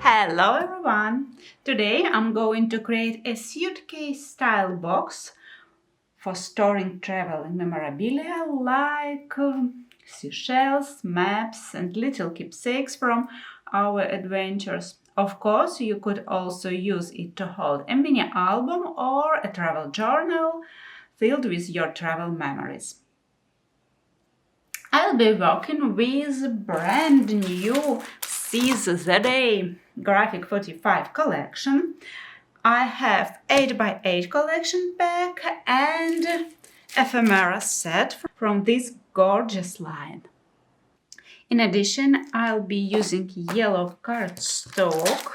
Hello everyone! Today I'm going to create a suitcase style box for storing travel memorabilia like seashells, maps and little keepsakes from our adventures. Of course, you could also use it to hold a mini album or a travel journal filled with your travel memories. I'll be working with brand new Seize the Day Graphic 45 collection. I have 8x8 collection pack and Ephemera set from this gorgeous line. In addition, I'll be using yellow cardstock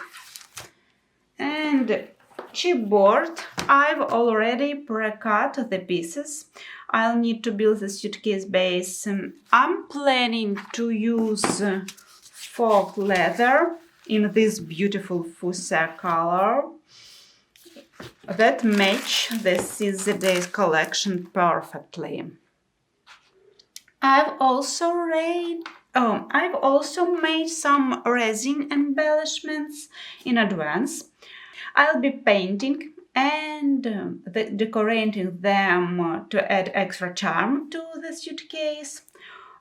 and chipboard. I've already pre-cut the pieces. I'll need to build the suitcase base. I'm planning to use faux leather in this beautiful fuchsia color that match the Seize the Days collection perfectly. I've also made some resin embellishments in advance. I'll be painting and decorating them to add extra charm to the suitcase.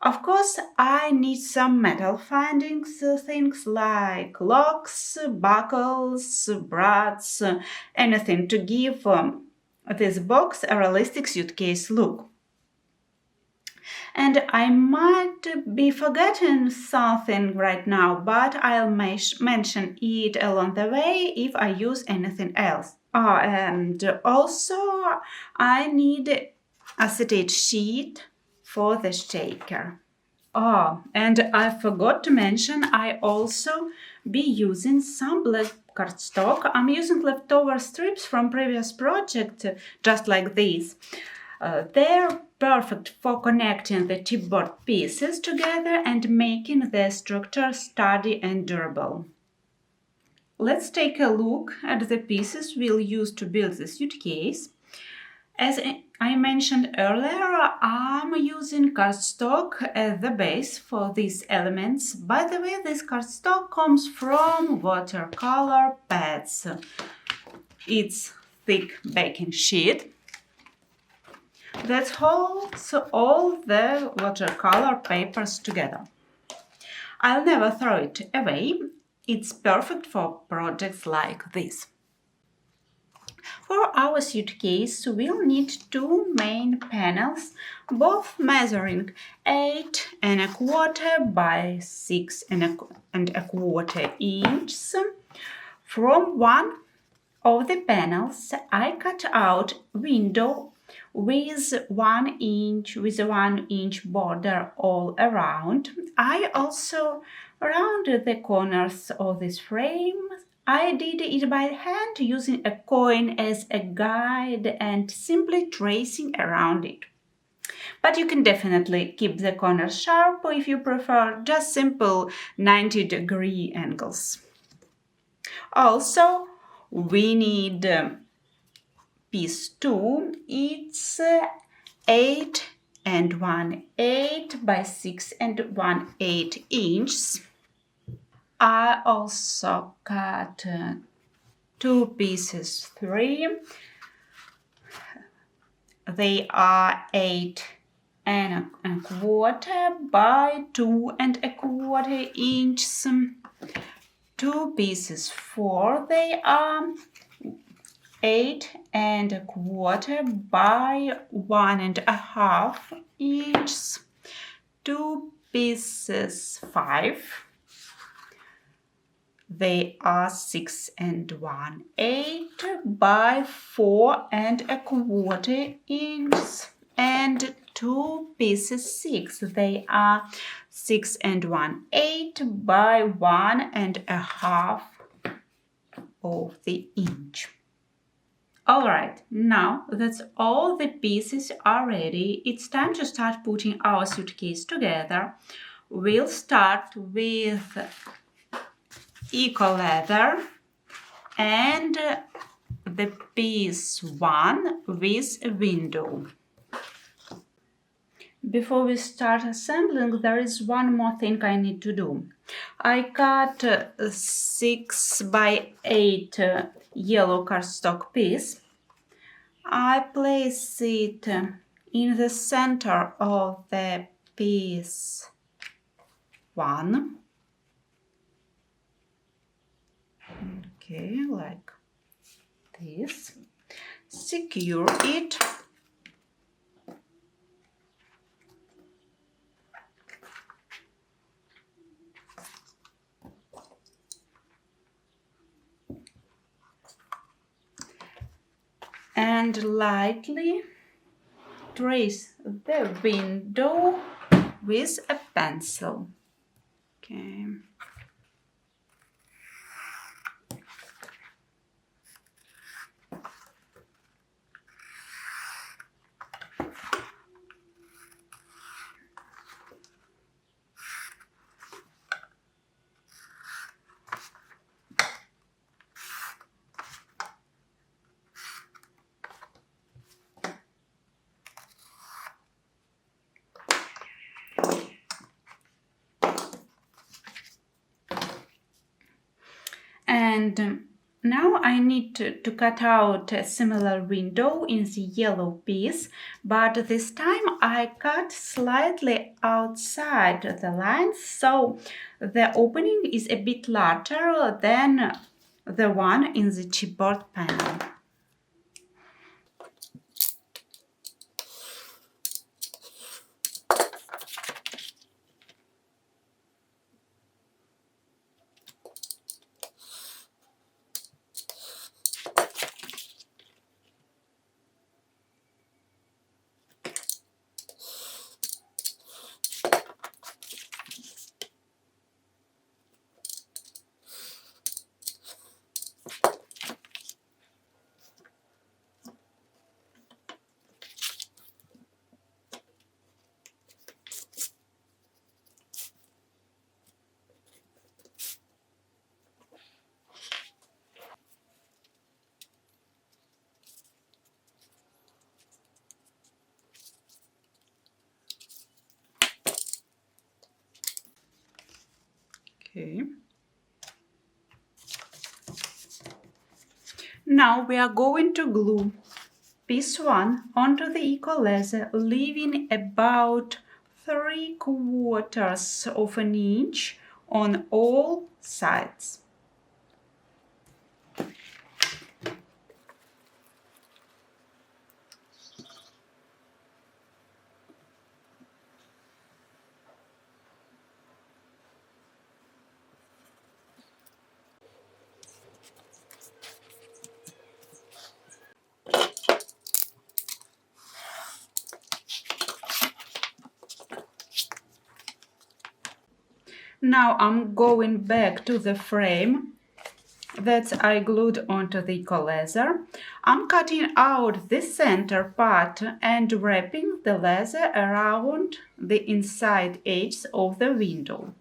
Of course, I need some metal findings, things like locks, buckles, brads, anything to give this box a realistic suitcase look. And I might be forgetting something right now, but I'll mention it along the way if I use anything else. And also I need acetate sheet for the shaker. And I forgot to mention I also be using some black cardstock. I'm using leftover strips from previous project, just like these. They're perfect for connecting the chipboard pieces together and making the structure sturdy and durable. Let's take a look at the pieces we'll use to build the suitcase. As I mentioned earlier, I'm using cardstock as the base for these elements. By the way, this cardstock comes from watercolor pads. It's thick baking sheet that holds all the watercolor papers together. I'll never throw it away. It's perfect for projects like this. For our suitcase, we'll need two main panels, both measuring 8¼ by 6¼ inches. From one of the panels, I cut out window with 1 inch border all around. I also rounded the corners of this frame. I did it by hand using a coin as a guide and simply tracing around it. But you can definitely keep the corners sharp if you prefer just simple 90-degree angles. Also, we need piece 2. It's 8⅛ by 6⅛ inches. I also cut two pieces 3. They are 8¼ by 2¼ inches. Two pieces 4. They are 8¼ by 1½ inches. Two pieces 5. They are 6⅛ by 4¼ inches. And two pieces 6. They are 6⅛ by 1½ of the inch. Alright, now that all the pieces are ready, it's time to start putting our suitcase together. We'll start with eco leather and the piece 1 with a window. Before we start assembling, there is one more thing I need to do. I cut a 6 by 8 yellow cardstock piece. I place it in the center of the piece 1. Okay, like this. Secure it. And lightly trace the window with a pencil. Okay. And now I need to cut out a similar window in the yellow piece, but this time I cut slightly outside the lines, so the opening is a bit larger than the one in the chipboard panel. Okay. Now we are going to glue piece 1 onto the eco laser, leaving about 3/4 of an inch on all sides. Now I'm going back to the frame that I glued onto the eco laser. I'm cutting out the center part and wrapping the laser around the inside edge of the window.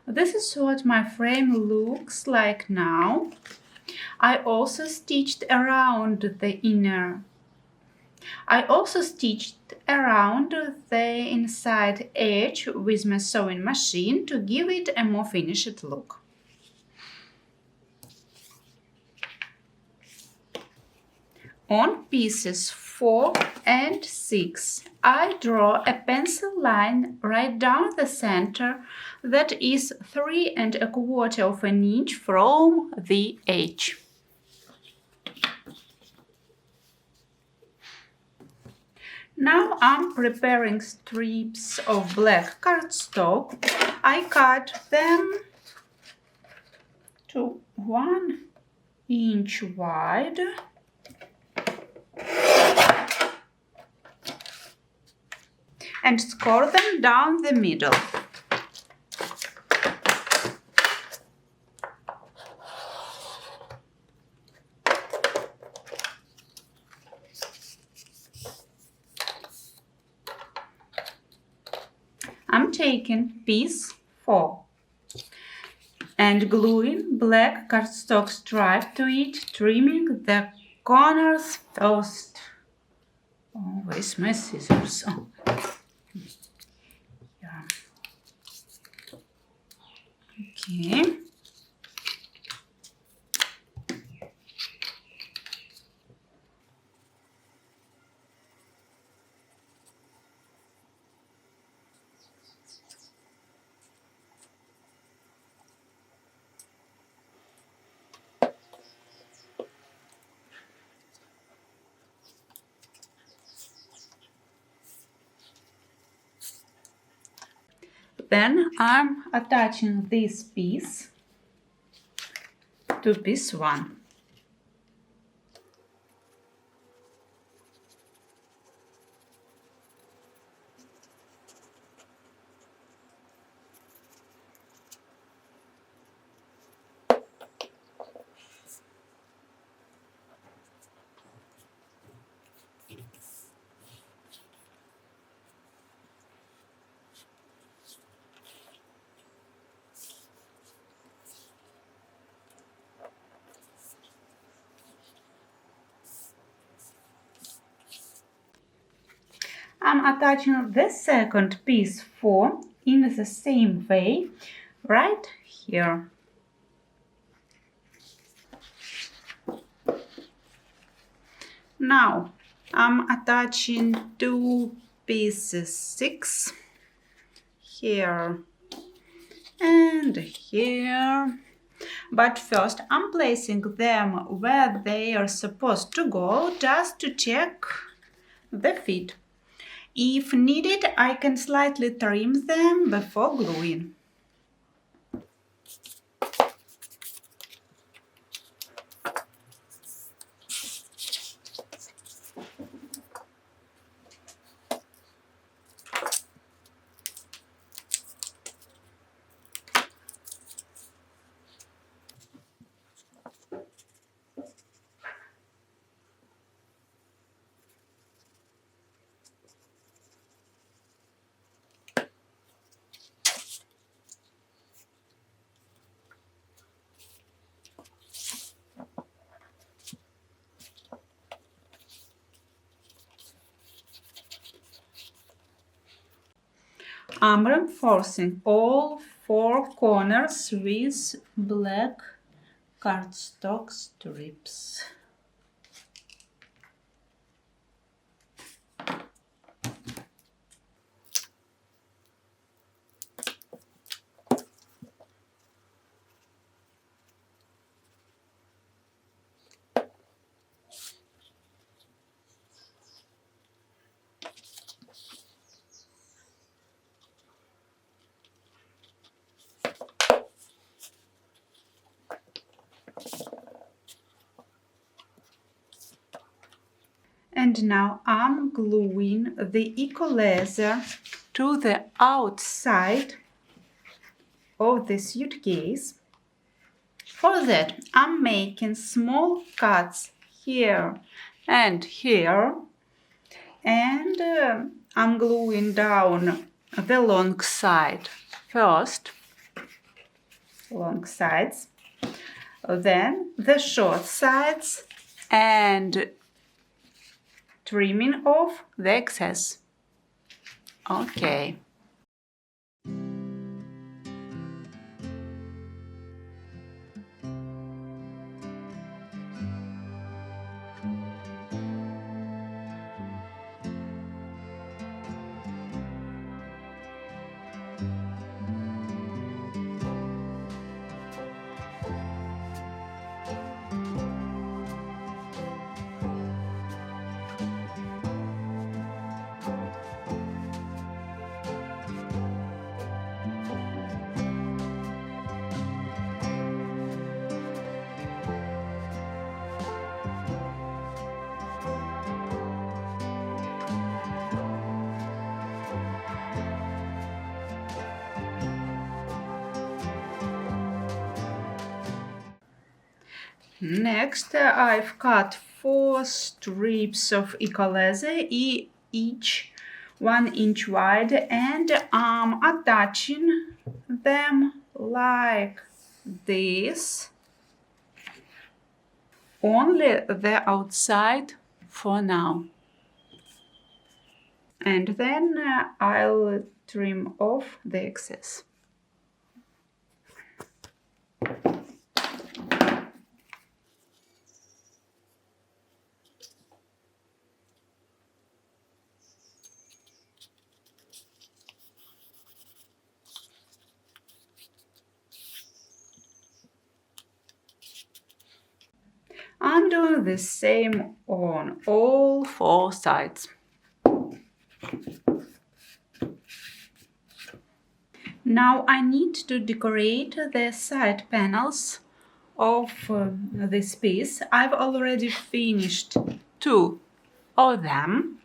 This is what my frame looks like now. I also stitched around the inside edge with my sewing machine to give it a more finished look. On pieces 4 and 6, I draw a pencil line right down the center that is 3¼ inch from the edge. Now I'm preparing strips of black cardstock. I cut them to 1 inch wide and score them down the middle. I'm taking piece 4 and gluing black cardstock stripe to it, trimming the corners first. Oh, where's my scissors? Oh. Yeah. Okay. Then I'm attaching this piece to piece 1. I'm attaching the second piece 4 in the same way right here. Now I'm attaching 2 pieces 6 here and here. But first I'm placing them where they are supposed to go just to check the fit. If needed, I can slightly trim them before gluing. I'm reinforcing all 4 corners with black cardstock strips. And now I'm gluing the eco laser to the outside of the suitcase. For that, I'm making small cuts here and here, and I'm gluing down the long side first. long sides, then the short sides, and trimming off the excess. Okay. Next, I've cut 4 strips of eco leather, each 1 inch wide, and I'm attaching them like this. Only the outside for now. And then I'll trim off the excess. I'm doing the same on all 4 sides. Now I need to decorate the side panels of this piece. I've already finished 2 of them.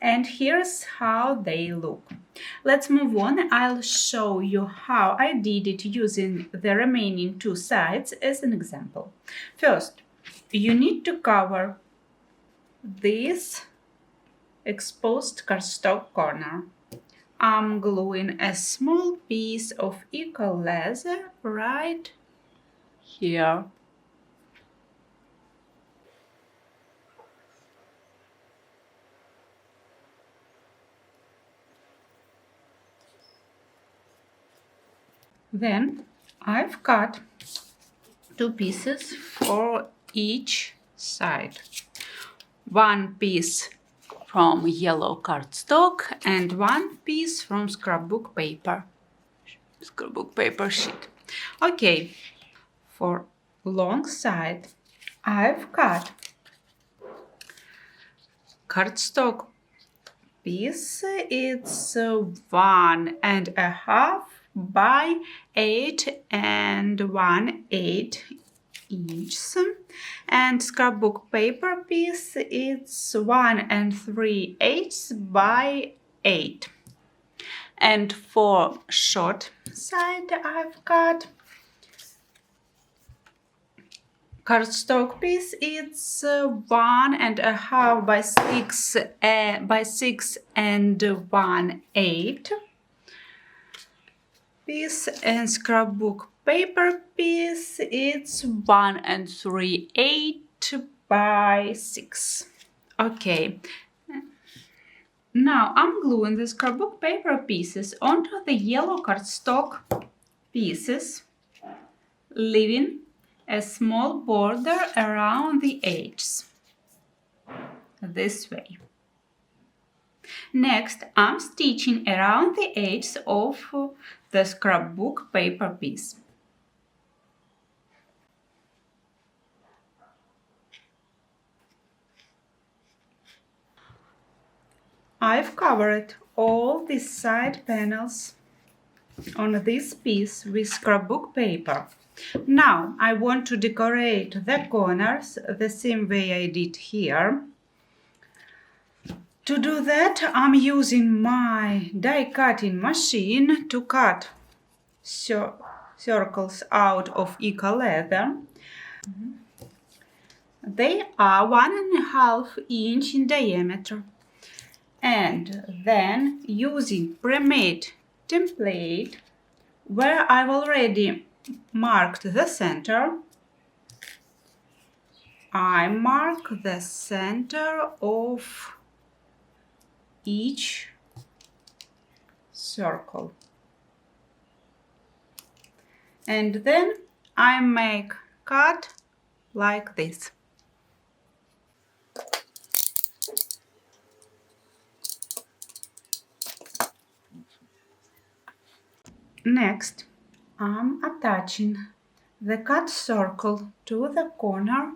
And here's how they look. Let's move on. I'll show you how I did it using the remaining 2 sides as an example. First, you need to cover this exposed cardstock corner. I'm gluing a small piece of eco leather right here. Then I've cut 2 pieces for each side. 1 piece from yellow cardstock and 1 piece from scrapbook paper sheet. Okay, for long side I've cut cardstock piece. It's 1.5 by 8 1/8 inches, and scrapbook paper piece it's 1 3/8 by 8. And for short side I've cut cardstock piece. It's 1.5 by 6 1/8 piece, and scrapbook paper piece it's 1 3/8 by 6. Okay, now I'm gluing the scrapbook paper pieces onto the yellow cardstock pieces, leaving a small border around the edges, this way. Next, I'm stitching around the edges of the scrapbook paper piece. I've covered all the side panels on this piece with scrapbook paper. Now I want to decorate the corners the same way I did here. To do that, I'm using my die cutting machine to cut circles out of eco leather. They are 1.5 inch in diameter. And then using pre-made template, Where I've already marked the center, I mark the center of each circle. And then I make cut like this. Next, I'm attaching the cut circle to the corner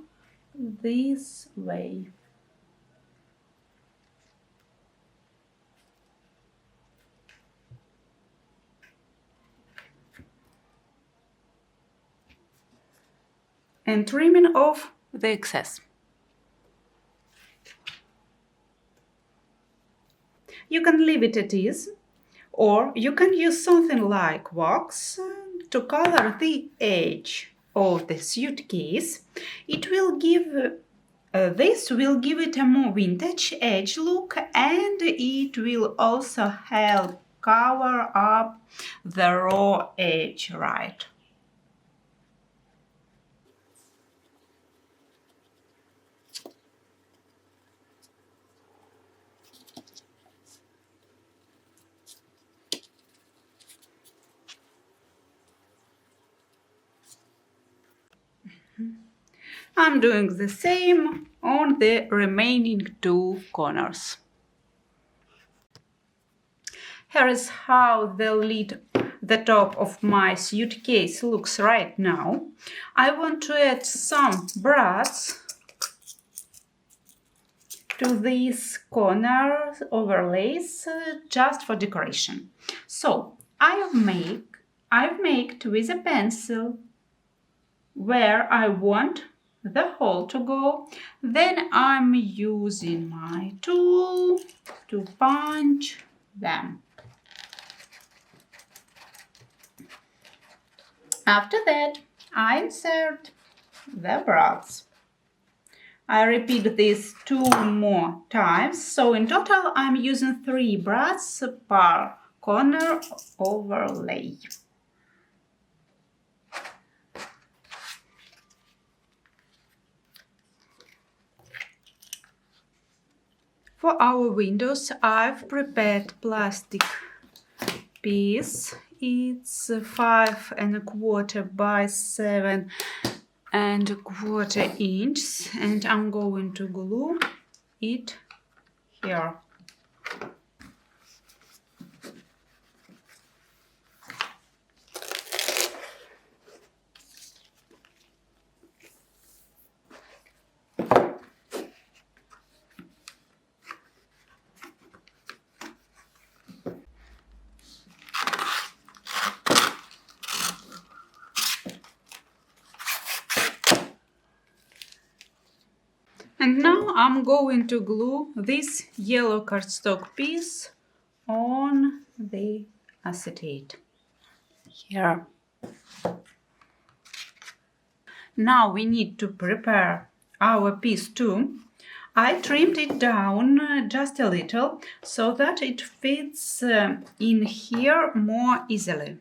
this way. And trimming off the excess. You can leave it as is, or you can use something like wax to color the edge of the suitcase. It will give this will give it a more vintage edge look, and it will also help cover up the raw edge, right? I'm doing the same on the remaining two corners. Here is how the top of my suitcase looks right now. I want to add some brads to these corner overlays just for decoration. So I've made with a pencil where I want the hole to go. Then I'm using my tool to punch them. After that, I insert the brads. I repeat this 2 more times, so in total I'm using 3 brads per corner overlay. For our windows, I've prepared plastic piece. It's 5 1/4 by 7 1/4 inches, and I'm going to glue it here. And now I'm going to glue this yellow cardstock piece on the acetate here. Now we need to prepare our piece too. I trimmed it down just a little so that it fits in here more easily.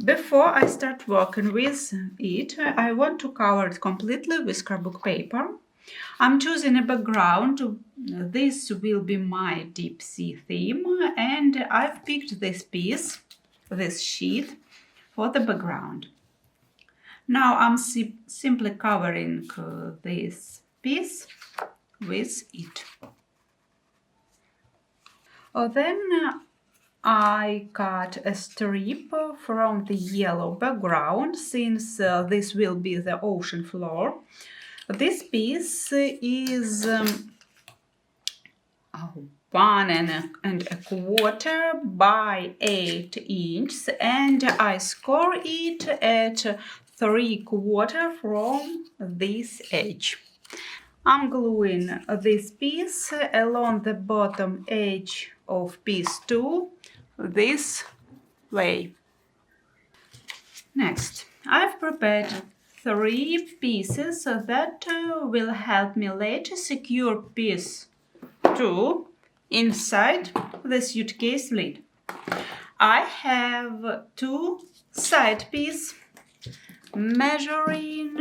Before I start working with it, I want to cover it completely with scrapbook paper. I'm choosing a background. This will be my deep sea theme, and I've picked this piece, this sheet, for the background. Now I'm simply covering this piece with it. Then I cut a strip from the yellow background, since this will be the ocean floor. This piece is 1 1/4 by 8 inches, and I score it at 3/4 from this edge. I'm gluing this piece along the bottom edge of piece 2 this way. Next, I've prepared 3 pieces that will help me later secure piece 2 inside the suitcase lid. I have two side pieces measuring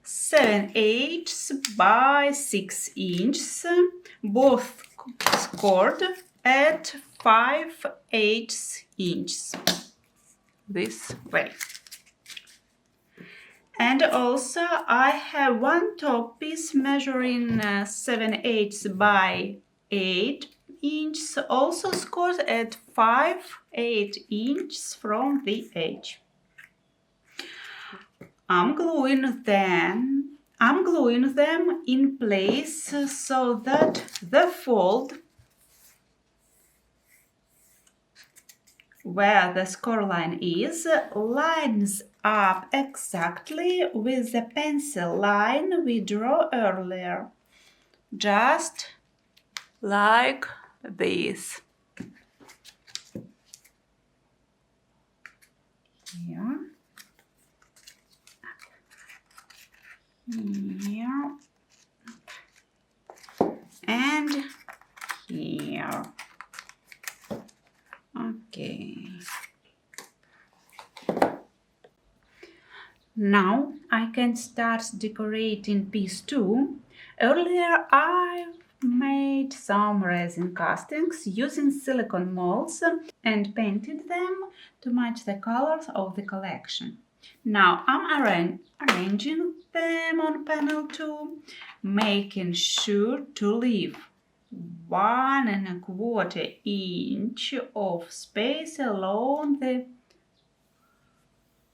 7/8 by 6 inches, both scored at 5/8 inches, this way. And also I have one top piece measuring 7/8 by 8 inches, also scored at 5/8 inches from the edge. I'm gluing them in place so that the fold where the score line is lines up exactly with the pencil line we drew earlier, just like this. Here. Here. And here. Okay. Now I can start decorating piece 2. Earlier I made some resin castings using silicone molds and painted them to match the colors of the collection. Now I'm arranging them on panel 2, making sure to leave 1¼ inch of space along the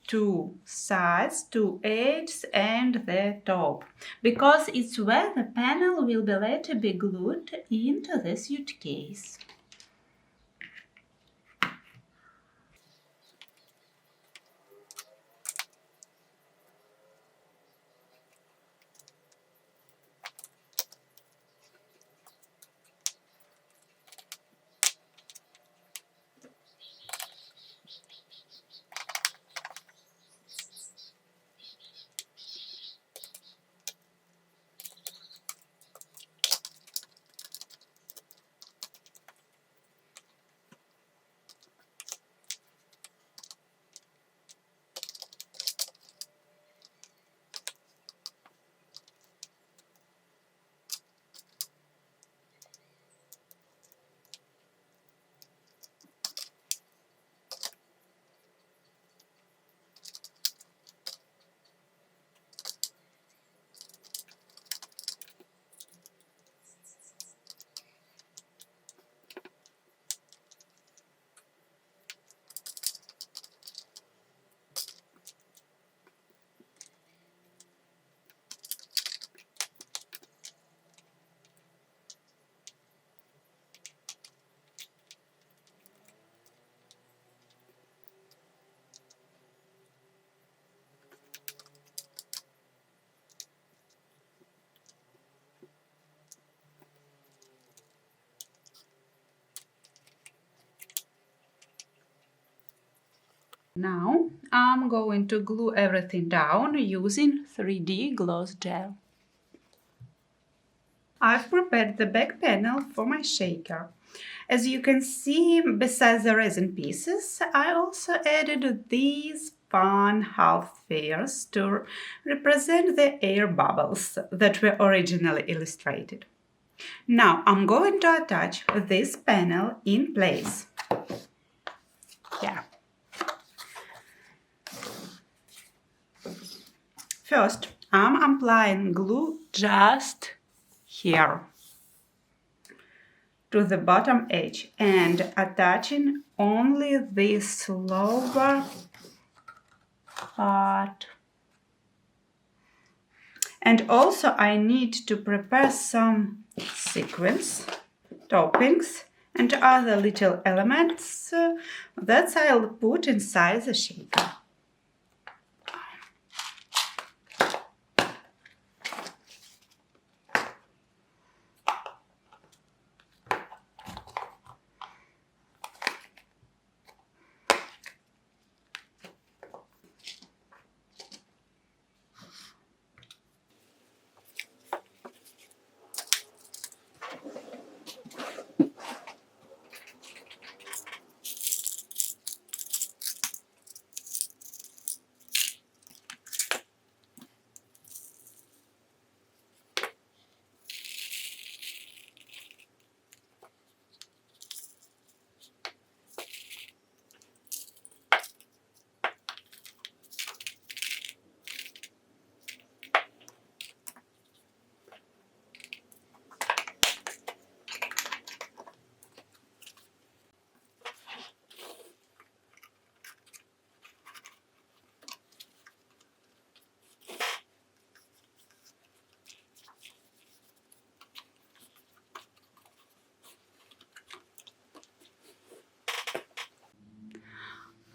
two sides, two edges and the top, because it's where the panel will be later be glued into the suitcase. Now I'm going to glue everything down using 3D gloss gel. I've prepared the back panel for my shaker. As you can see, besides the resin pieces, I also added these fun half spheres to represent the air bubbles that were originally illustrated. Now I'm going to attach this panel in place. Yeah. First, I'm applying glue just here to the bottom edge and attaching only this lower part. And also I need to prepare some sequins, toppings and other little elements that I'll put inside the shaker.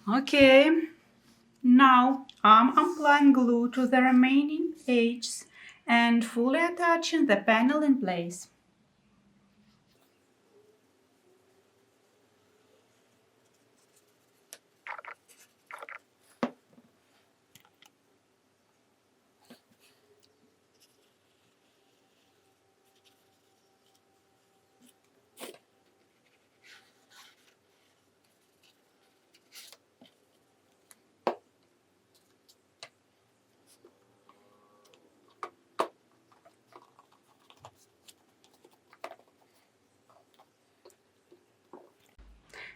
Okay, now I'm applying glue to the remaining edges and fully attaching the panel in place.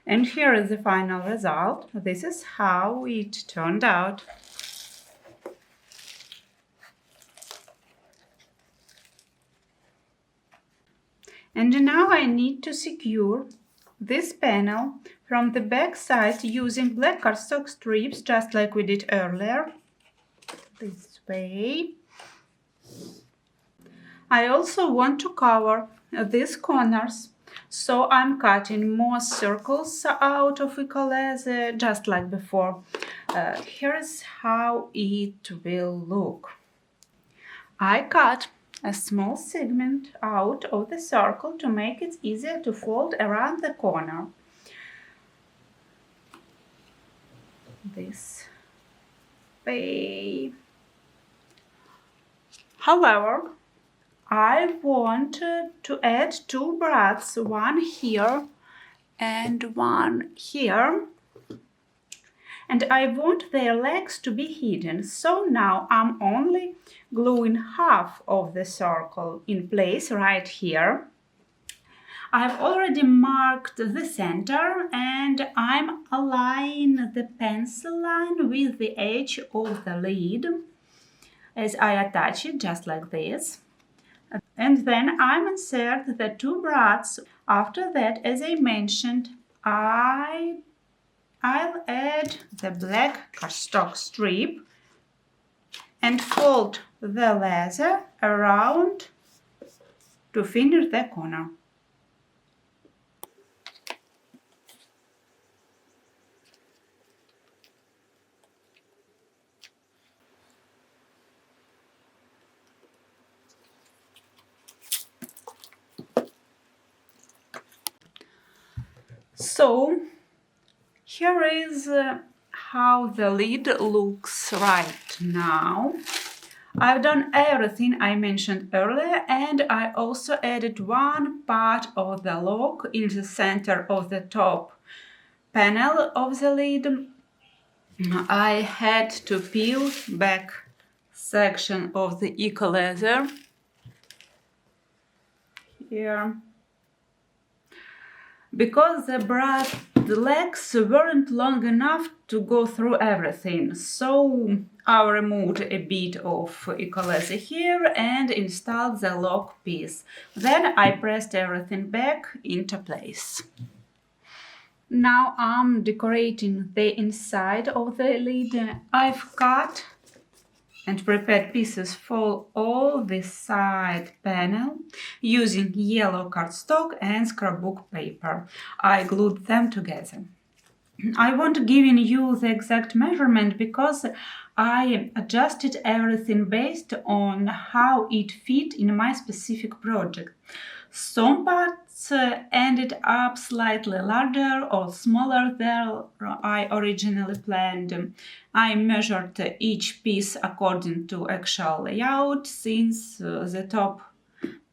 And here is the final result. This is how it turned out. And now I need to secure this panel from the back side using black cardstock strips, just like we did earlier. This way. I also want to cover these corners, so I'm cutting more circles out of Eco-Leather, just like before. Here's how it will look. I cut a small segment out of the circle to make it easier to fold around the corner. This way. However, I want to add two braids, one here and one here. And I want their legs to be hidden, so now I'm only gluing half of the circle in place right here. I've already marked the center and I'm aligning the pencil line with the edge of the lid as I attach it, just like this. And then I'm insert the two braids. After that, as I mentioned, I'll add the black cardstock strip and fold the leather around to finish the corner. So here is how the lid looks right now. I've done everything I mentioned earlier, and I also added one part of the lock in the center of the top panel of the lid. I had to peel back section of the Eco-Leather here because the legs weren't long enough to go through everything, so I removed a bit of Eco-Leather here and installed the lock piece. Then I pressed everything back into place. Now I'm decorating the inside of the lid. I've cut and prepared pieces for all the side panel using yellow cardstock and scrapbook paper. I glued them together. I won't give you the exact measurement because I adjusted everything based on how it fit in my specific project. Some parts ended up slightly larger or smaller than I originally planned. I measured each piece according to actual layout since the top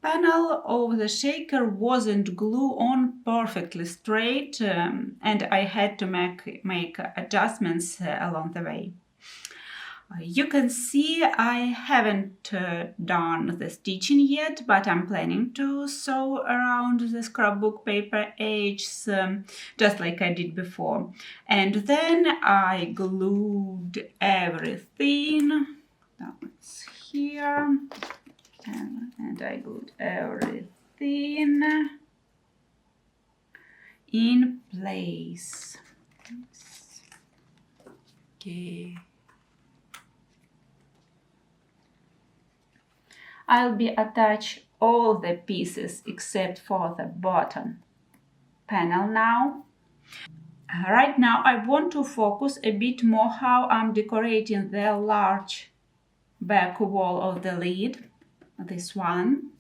panel of the shaker wasn't glued on perfectly straight and I had to make adjustments along the way. You can see I haven't done the stitching yet, but I'm planning to sew around the scrapbook paper edges just like I did before. And then I glued everything. That's here. And I glued everything in place. Okay. I'll be attach all the pieces except for the bottom panel now. Right now I want to focus a bit more how I'm decorating the large back wall of the lid, this one.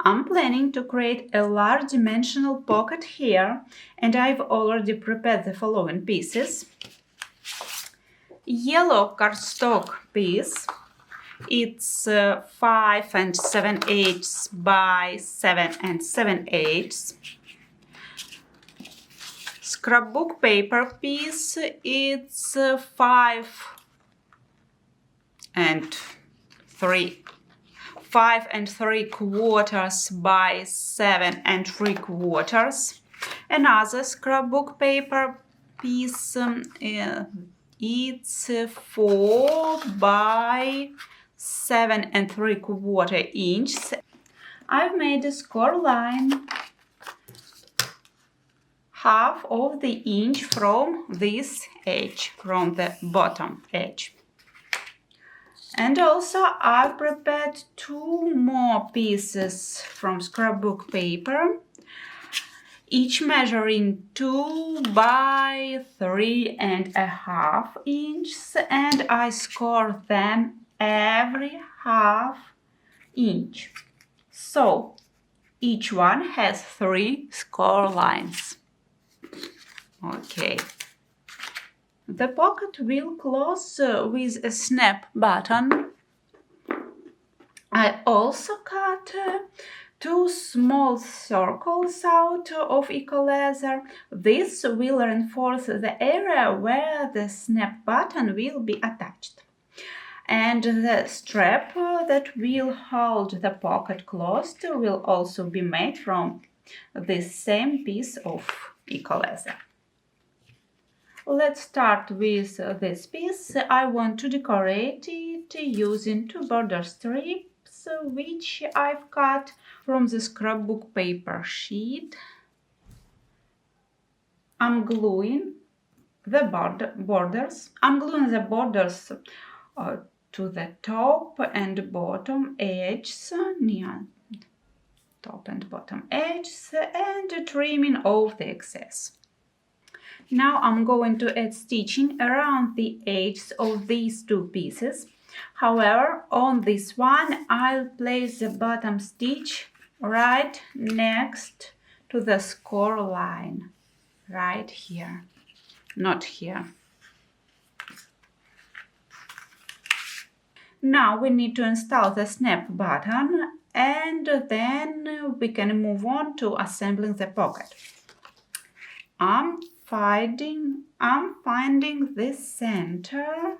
I'm planning to create a large dimensional pocket here, and I've already prepared the following pieces. Yellow cardstock piece. It's 5 and 7/8 by 7 and 7/8. Scrapbook paper piece. It's 5 and 3/4 by 7 3/4. Another scrapbook paper piece. It's 4 by 7 3/4 inches. I've made a score line half of the inch from this edge, from the bottom edge. And also I prepared 2 more pieces from scrapbook paper, each measuring 2 by 3.5 inches, and I score them every half inch. So each one has 3 score lines. Okay. The pocket will close with a snap button. I also cut 2 small circles out of eco leather. This will reinforce the area where the snap button will be attached. And the strap that will hold the pocket closed will also be made from this same piece of eco leather. Let's start with this piece. I want to decorate it using 2 border strips, which I've cut from the scrapbook paper sheet. I'm gluing the borders. To the top and bottom edges, near top and bottom edges, and trimming off the excess. Now I'm going to add stitching around the edges of these 2 pieces. However, on this one I'll place the bottom stitch right next to the score line, right here, not here. Now we need to install the snap button, and then we can move on to assembling the pocket. I'm finding the center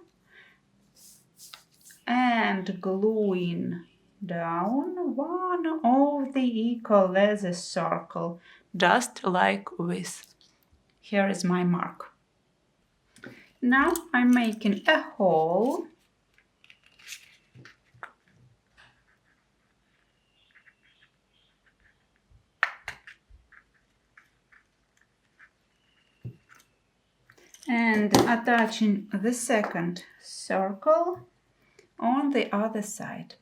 and gluing down one of the eco leather circle, just like this. Here is my mark. Now I'm making a hole. And attaching the second circle on the other side,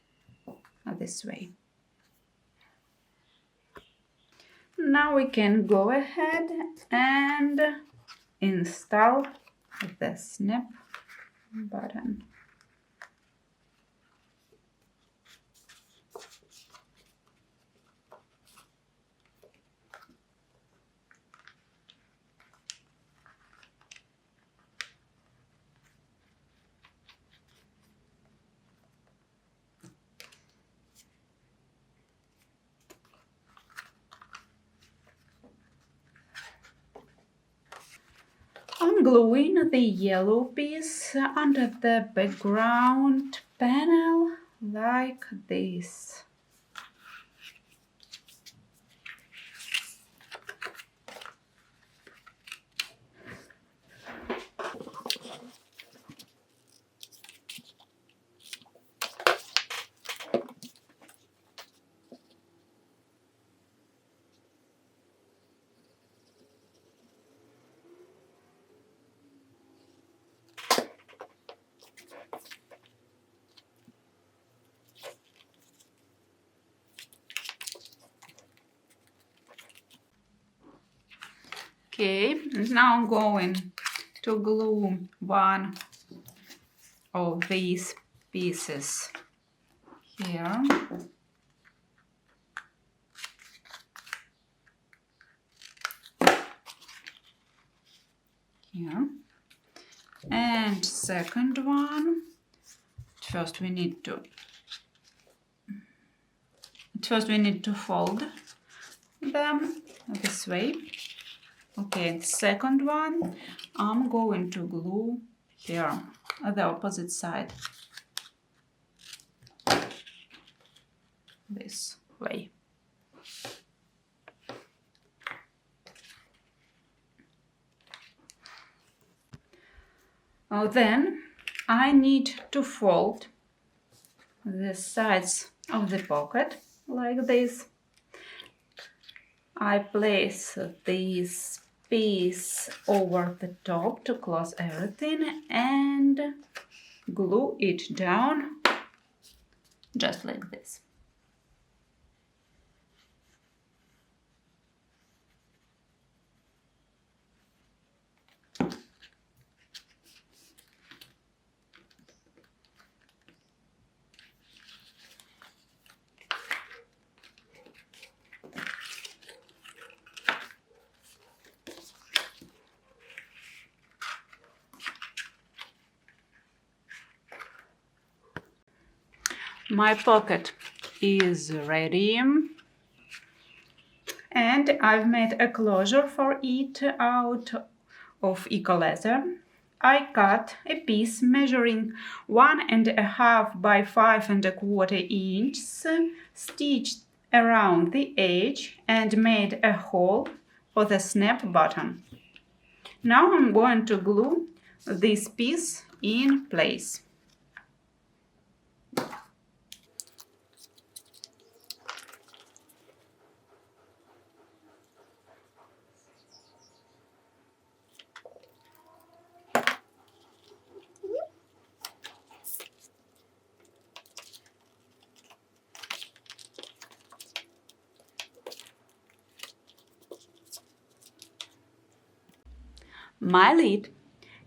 this way. Now we can go ahead and install the snap button. I'm gluing the yellow piece under the background panel like this. Okay, and now I'm going to glue one of these pieces here. Here. And second one, first we need to fold them this way. Okay, second one I'm going to glue here at the opposite side this way. Then I need to fold the sides of the pocket like this. I place this piece over the top to close everything and glue it down just like this. My pocket is ready and I've made a closure for it out of eco leather. I cut a piece measuring 1.5 by 5.25 inches, stitched around the edge and made a hole for the snap button. Now I'm going to glue this piece in place. My lid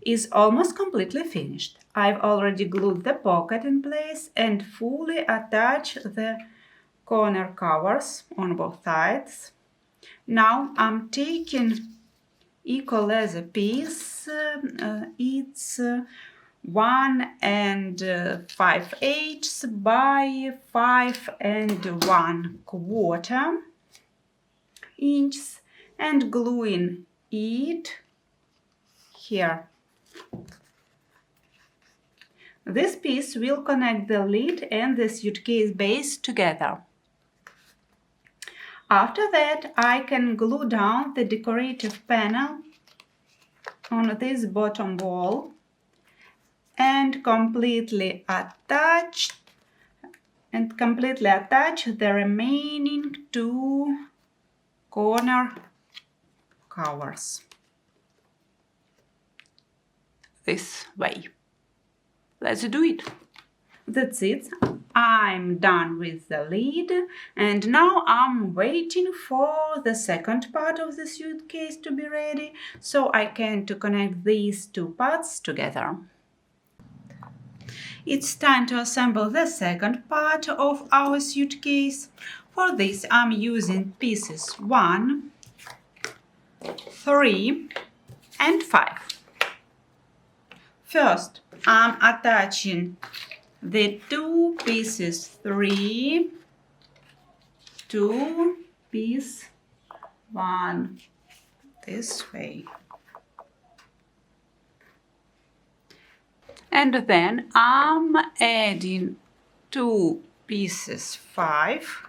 is almost completely finished. I've already glued the pocket in place and fully attached the corner covers on both sides. Now I'm taking eco leather piece. It's 1.5 by 5.25 inches and gluing it here. This piece will connect the lid and the suitcase base together. After that, I can glue down the decorative panel on this bottom wall and completely attach the remaining two corner covers. This way. Let's do it. That's it. I'm done with the lid and now I'm waiting for the second part of the suitcase to be ready so I can connect these two parts together. It's time to assemble the second part of our suitcase. For this I'm using pieces 1, 3 and 5. First, I'm attaching the two pieces 3 to piece 1 this way. And then I'm adding two pieces 5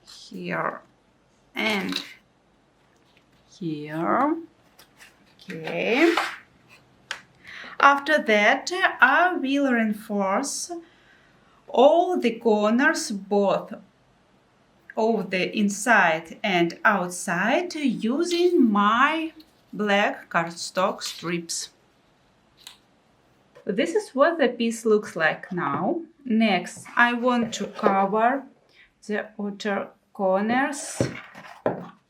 here and here. Okay. After that, I will reinforce all the corners, both of the inside and outside, using my black cardstock strips. This is what the piece looks like now. Next, I want to cover the outer corners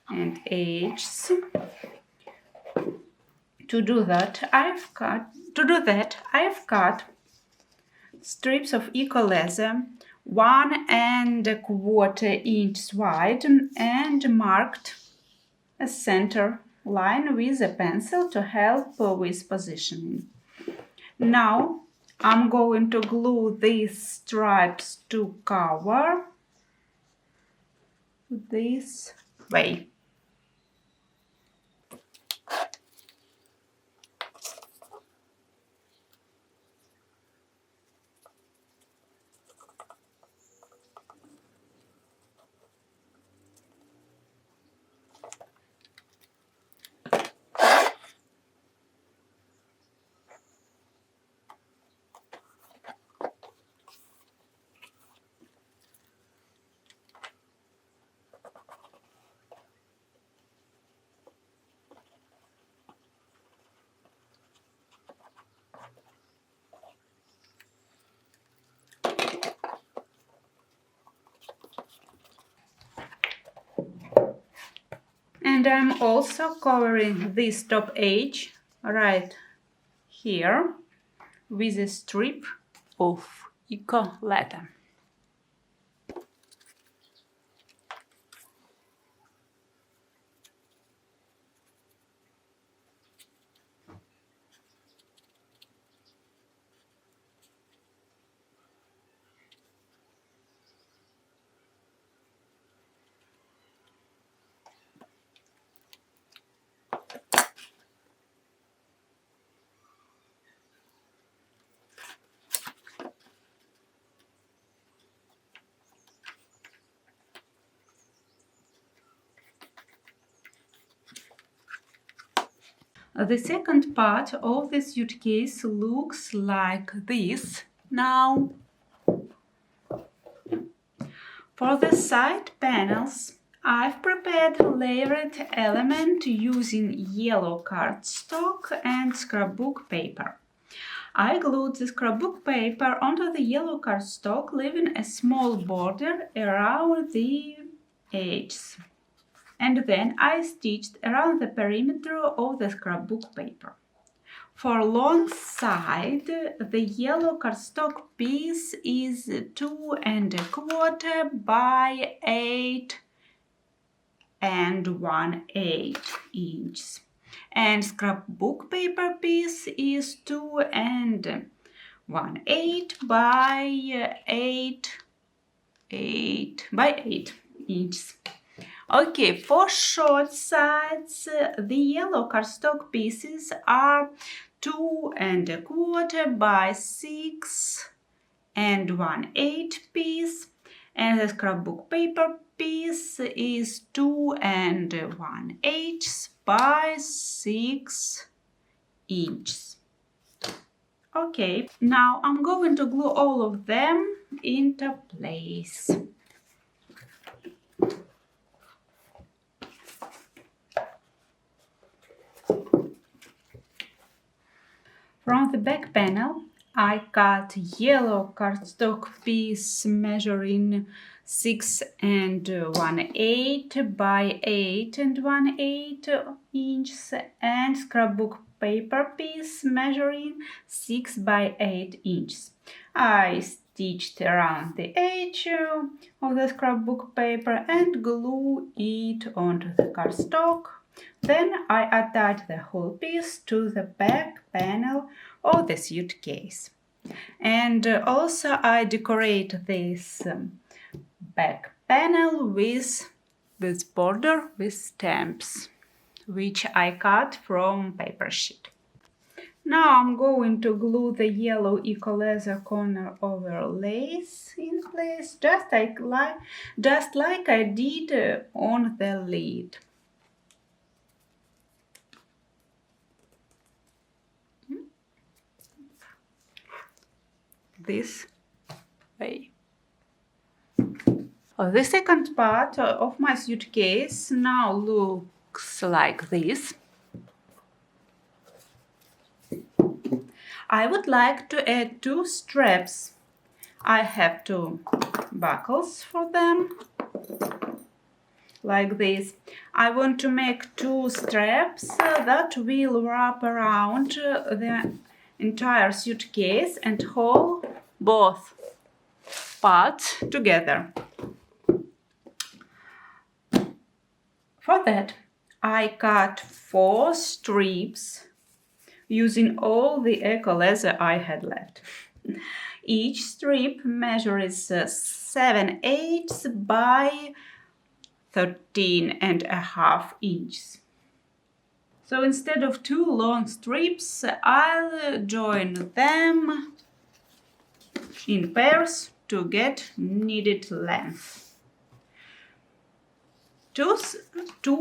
and edges To do that, I've cut strips of eco leather 1¼ inch wide and marked a center line with a pencil to help with positioning. Now I'm going to glue these stripes to cover this way. And I'm also covering this top edge right here with a strip of eco leather. The second part of the suitcase looks like this. Now, for the side panels, I've prepared a layered element using yellow cardstock and scrapbook paper. I glued the scrapbook paper onto the yellow cardstock, leaving a small border around the edges. And then I stitched around the perimeter of the scrapbook paper. For long side, the yellow cardstock piece is 2¼ by 8 1/8 inches. And scrapbook paper piece is 2¼ by 8 inches. Okay, for short sides, the yellow cardstock pieces are 2¼ by 6 1/8 piece, and the scrapbook paper piece is 2¼ by 6 inches. Okay, now I'm going to glue all of them into place. From the back panel, I cut yellow cardstock piece measuring 6 1/8 by 8 1/8 inches and scrapbook paper piece measuring 6 by 8 inches. I stitched around the edge of the scrapbook paper and glue it onto the cardstock. Then I attach the whole piece to the back panel of the suitcase. And also I decorate this back panel with this border with stamps, which I cut from paper sheet. Now I'm going to glue the yellow eco leather corner overlays in place, just like I did on the lid. This way. The second part of my suitcase now looks like this. I would like to add 2 straps. I have 2 buckles for them. like this. I want to make 2 straps that will wrap around the entire suitcase and hold both parts together. For that, I cut 4 strips using all the eco leather I had left. Each strip measures 7/8 by 13.5 inches. So instead of 2 long strips, I'll join them in pairs to get needed length. Two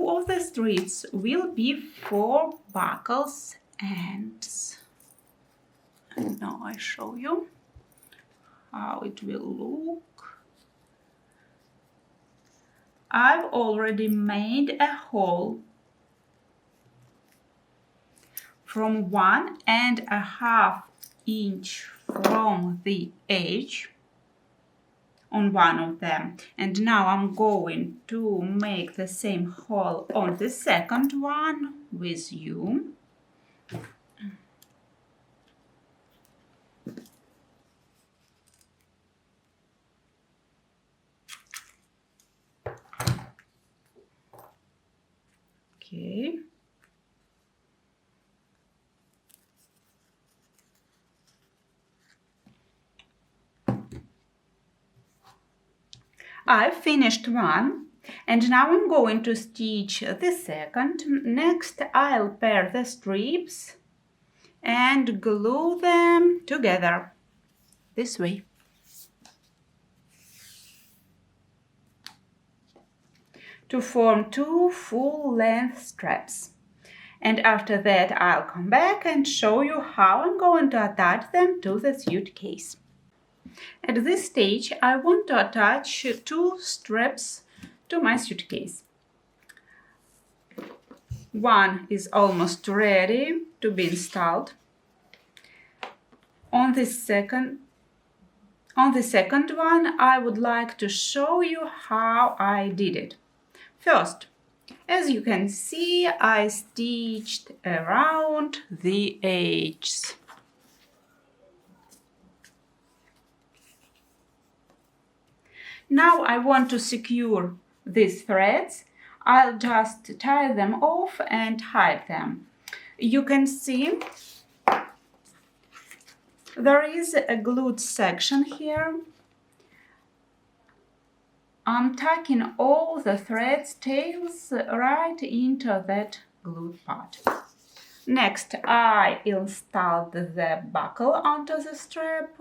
of the strips will be for buckles ends. And now I show you how it will look. I've already made a hole from 1.5 inch from the edge on one of them, and now I'm going to make the same hole on the second one with you. Okay. I've finished one, and now I'm going to stitch the second. Next, I'll pair the strips and glue them together this way. To form 2 full-length straps. And after that, I'll come back and show you how I'm going to attach them to the suitcase. At this stage, I want to attach 2 straps to my suitcase. One is almost ready to be installed. On the second one, I would like to show you how I did it. First, as you can see, I stitched around the edges. Now I want to secure these threads. I'll just tie them off and hide them. You can see there is a glued section here. I'm tucking all the threads tails right into that glued part. Next, I installed the buckle onto the strap.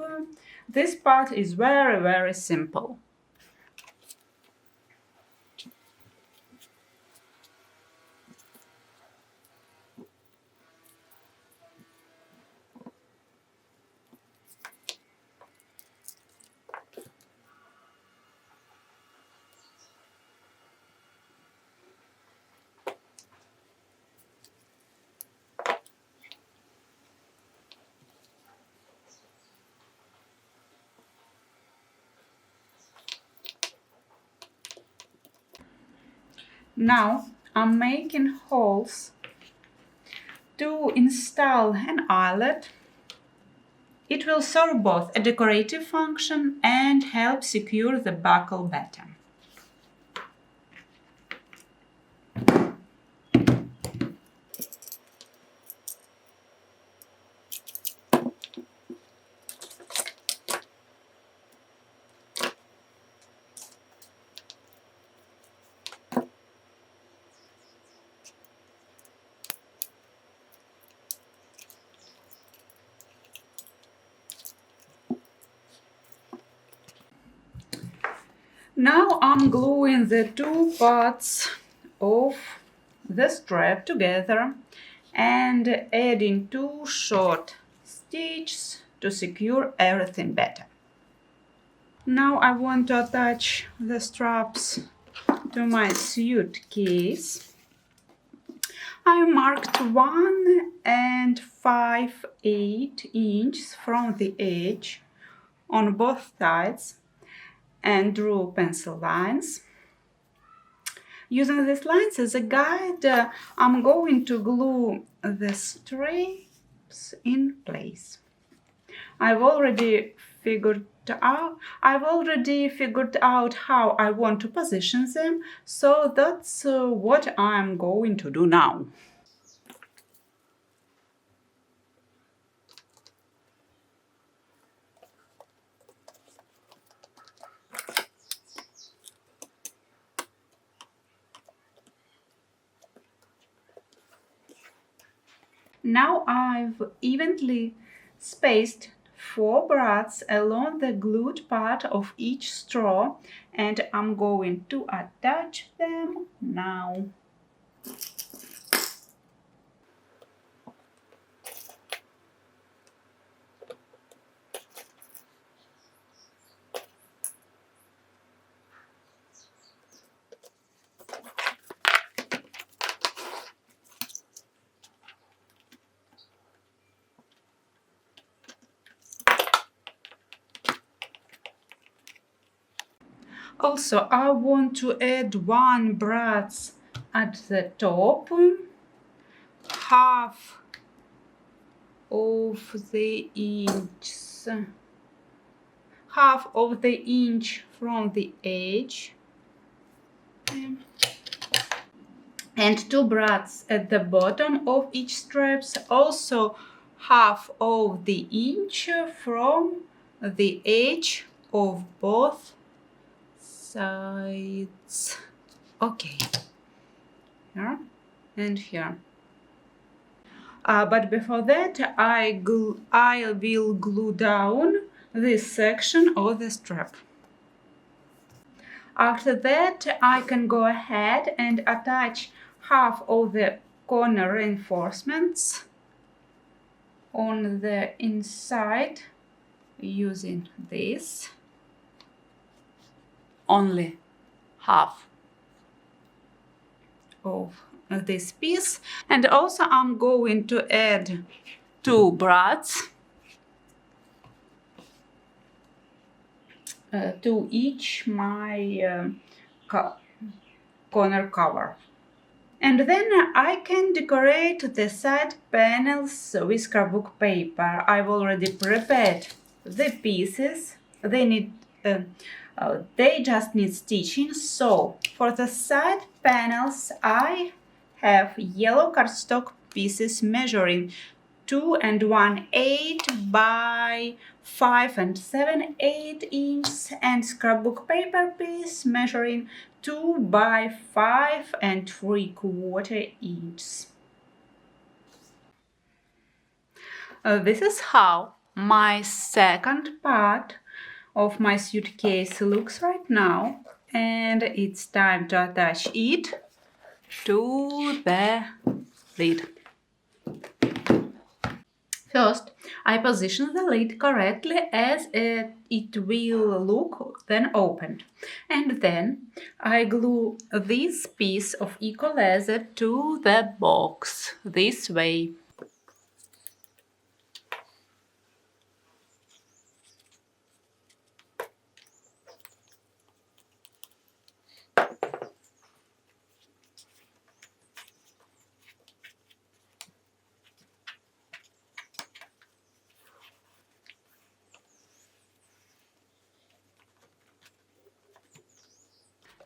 This part is very, very simple. Now I'm making holes to install an eyelet. It will serve both a decorative function and help secure the buckle better. Now I'm gluing the 2 parts of the strap together and adding 2 short stitches to secure everything better. Now I want to attach the straps to my suitcase. I marked 1.5 inches from the edge on both sides and drew pencil lines. Using these lines as a guide, I'm going to glue the strips in place. I've already figured out how I want to position them, so that's what I'm going to do now. Now I've evenly spaced 4 brads along the glued part of each straw, and I'm going to attach them now. Also, I want to add 1 brad at the top, half of the inch from the edge, and 2 brads at the bottom of each straps, also half of the inch from the edge of both sides. Okay, here and here. But before that, I will glue down this section of the strap. After that, I can go ahead and attach half of the corner reinforcements on the inside using this. Only half of this piece, and also I'm going to add 2 brads to each my corner cover. And then I can decorate the side panels with scrapbook paper. I've already prepared the pieces. They just need stitching. So for the side panels, I have yellow cardstock pieces measuring 2 1/8 by 5 7/8 inches, and scrapbook paper piece measuring 2 by 5 3/4 inches. This is how my second part of my suitcase looks right now, and it's time to attach it to the lid. First, I position the lid correctly as it will look when opened. And then I glue this piece of eco leather to the box this way.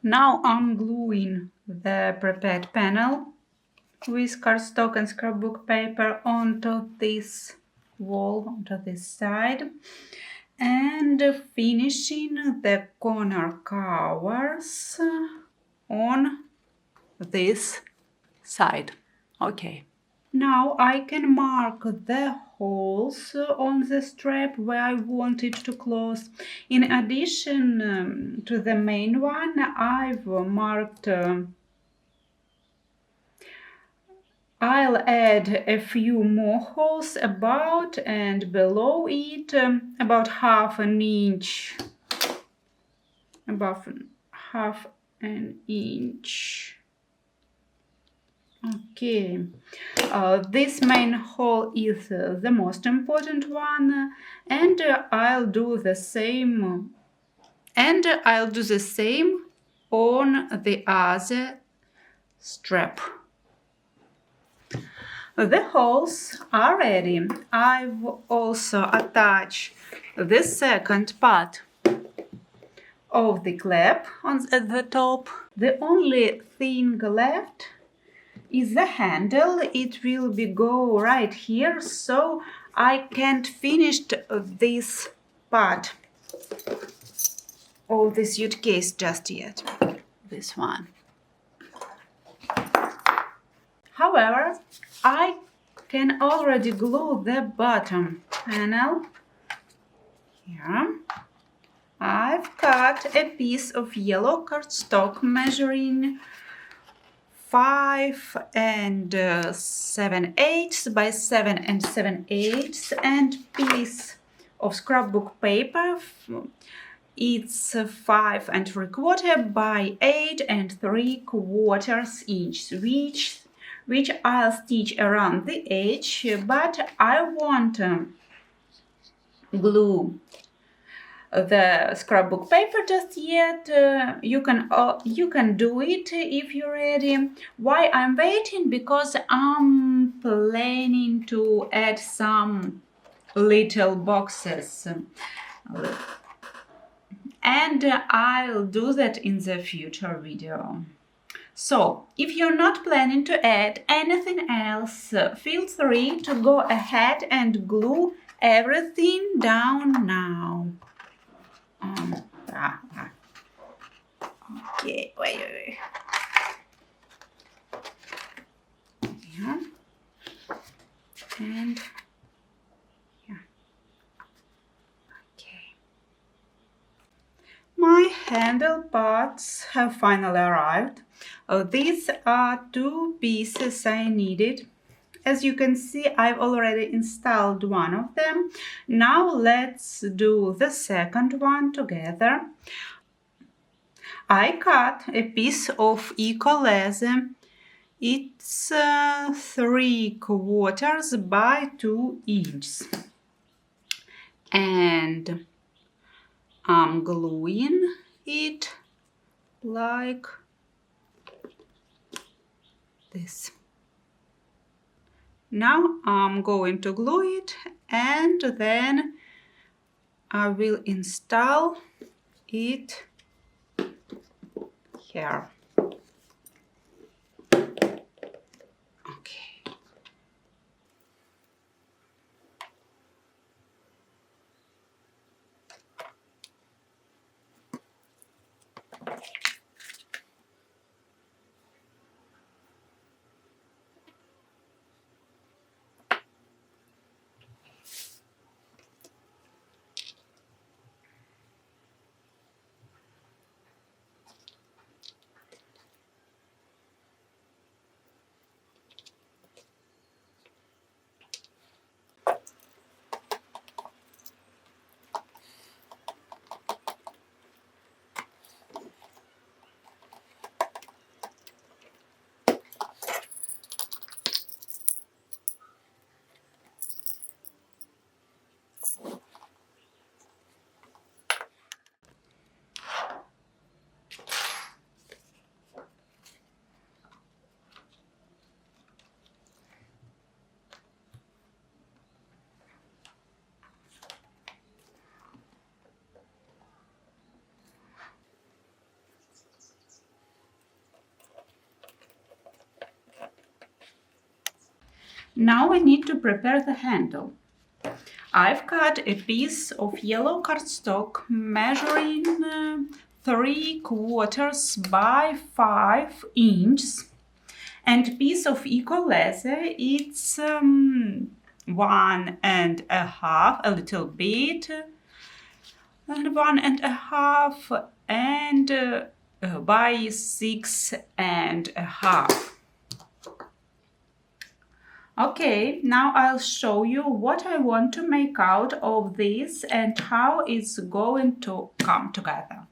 Now I'm gluing the prepared panel with cardstock and scrapbook paper onto this wall, onto this side, and finishing the corner covers on this side. Okay. Now I can mark the holes on the strap where I want it to close. In addition to the main one, I've marked I'll add a few more holes about and below it, about half an inch, above half an inch. Okay, this main hole is the most important one, and I'll do the same. On the other strap. The holes are ready. I've also attached the second part of the clip at the top. The only thing left is the handle. It will go right here, so I can't finish this part of the suitcase just yet. This one. However, I can already glue the bottom panel here. I've cut a piece of yellow cardstock measuring 5 7/8 by 7 7/8 and piece of scrapbook paper. It's 5 3/4 by 8 3/4 inch, which I'll stitch around the edge, but I won't glue the scrapbook paper just yet. You can do it if you're ready. Why I'm waiting? Because I'm planning to add some little boxes, and I'll do that in the future video. So, if you're not planning to add anything else, feel free to go ahead and glue everything down now. Okay, wait. Yeah. And yeah. Okay. My handle parts have finally arrived. These are 2 pieces I needed. As you can see, I've already installed one of them. Now let's do the second one together. I cut a piece of eco leather. It's 3/4 by 2 inches. And I'm gluing it like this. Now I'm going to glue it, and then I will install it here. Okay. Now I need to prepare the handle. I've cut a piece of yellow cardstock measuring 3/4 by 5 inches and a piece of eco leather. It's 1.5, a little bit, and 1.5 and by 6.5. Okay, now I'll show you what I want to make out of this and how it's going to come together.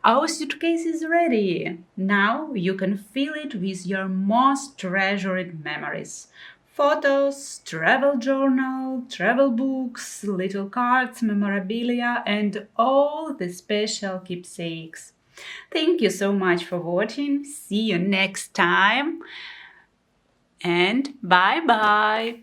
Our suitcase is ready. Now you can fill it with your most treasured memories. Photos, travel journal, travel books, little cards, memorabilia, and all the special keepsakes. Thank you so much for watching. See you next time. And bye bye.